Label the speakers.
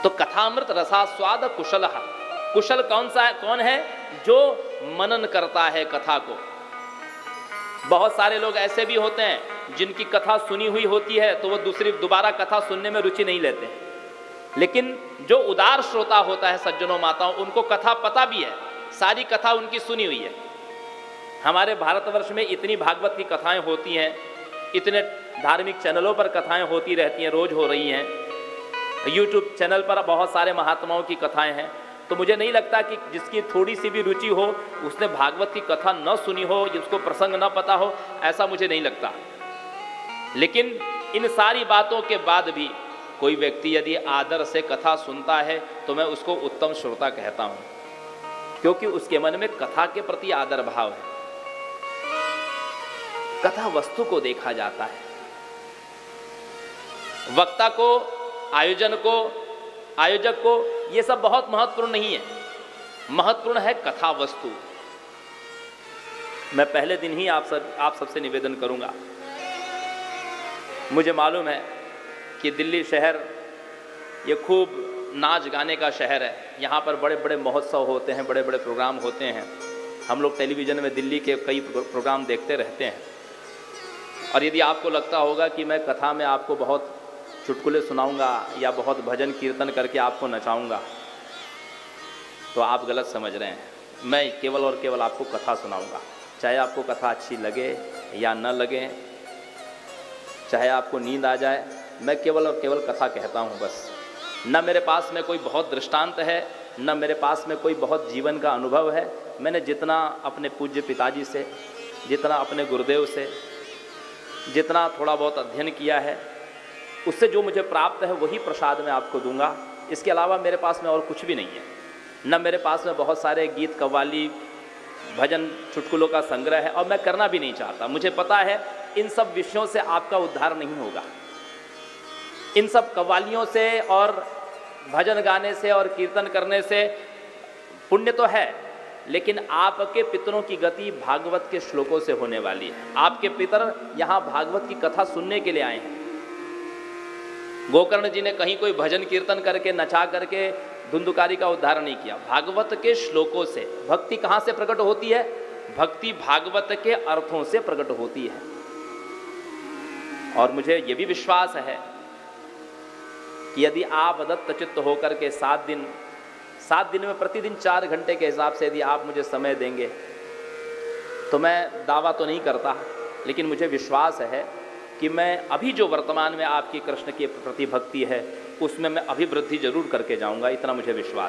Speaker 1: तो कथामृत रसास्वाद कुशल, कुशल कौन है? जो मनन करता है कथा को। बहुत सारे लोग ऐसे भी होते हैं जिनकी कथा सुनी हुई होती है तो वो दोबारा कथा सुनने में रुचि नहीं लेते, लेकिन जो उदार श्रोता होता है सज्जनों माताओं, उनको कथा पता भी है, सारी कथा उनकी सुनी हुई है। हमारे भारतवर्ष में इतनी भागवत की कथाएं होती हैं, इतने धार्मिक चैनलों पर कथाएं होती रहती हैं, रोज हो रही हैं, यूट्यूब चैनल पर बहुत सारे महात्माओं की कथाएं हैं। तो मुझे नहीं लगता कि जिसकी थोड़ी सी भी रुचि हो उसने भागवत की कथा न सुनी हो, उसको प्रसंग न पता हो, ऐसा मुझे नहीं लगता। लेकिन इन सारी बातों के बाद भी कोई व्यक्ति यदि आदर से कथा सुनता है तो मैं उसको उत्तम श्रोता कहता हूं, क्योंकि उसके मन में कथा के प्रति आदर भाव है। कथा वस्तु को देखा जाता है, वक्ता को, आयोजक को ये सब बहुत महत्वपूर्ण नहीं है, महत्वपूर्ण है कथा वस्तु। मैं पहले दिन ही आप सबसे निवेदन करूंगा, मुझे मालूम है कि दिल्ली शहर ये खूब नाच गाने का शहर है, यहाँ पर बड़े बड़े महोत्सव होते हैं, बड़े बड़े प्रोग्राम होते हैं। हम लोग टेलीविज़न में दिल्ली के कई प्रोग्राम देखते रहते हैं। और यदि आपको लगता होगा कि मैं कथा में आपको बहुत चुटकुले सुनाऊंगा या बहुत भजन कीर्तन करके आपको नचाऊंगा, तो आप गलत समझ रहे हैं। मैं केवल और केवल आपको कथा सुनाऊंगा, चाहे आपको कथा अच्छी लगे या न लगे, चाहे आपको नींद आ जाए, मैं केवल और केवल कथा कहता हूँ बस। न मेरे पास में कोई बहुत दृष्टांत है, न मेरे पास में कोई बहुत जीवन का अनुभव है। मैंने जितना अपने पूज्य पिताजी से, जितना अपने गुरुदेव से, जितना थोड़ा बहुत अध्ययन किया है, उससे जो मुझे प्राप्त है वही प्रसाद मैं आपको दूंगा। इसके अलावा मेरे पास में और कुछ भी नहीं है। न मेरे पास में बहुत सारे गीत, कव्वाली, भजन, चुटकुलों का संग्रह है, और मैं करना भी नहीं चाहता। मुझे पता है इन सब विषयों से आपका उद्धार नहीं होगा। इन सब कव्वालियों से और भजन गाने से और कीर्तन करने से पुण्य तो है, लेकिन आपके पितरों की गति भागवत के श्लोकों से होने वाली है। आपके पितर यहाँ भागवत की कथा सुनने के लिए आए हैं। गोकर्ण जी ने कहीं कोई भजन कीर्तन करके, नचा करके धुंधुकारी का उद्धार नहीं किया। भागवत के श्लोकों से भक्ति कहाँ से प्रकट होती है? भक्ति भागवत के अर्थों से प्रकट होती है। और मुझे ये भी विश्वास है कि यदि आप दत्तचित्त होकर के 7 दिन में प्रतिदिन 4 घंटे के हिसाब से यदि आप मुझे समय देंगे, तो मैं दावा तो नहीं करता, लेकिन मुझे विश्वास है कि मैं अभी जो वर्तमान में आपकी कृष्ण के प्रति भक्ति है उसमें मैं अभिवृद्धि जरूर करके जाऊंगा, इतना मुझे विश्वास है।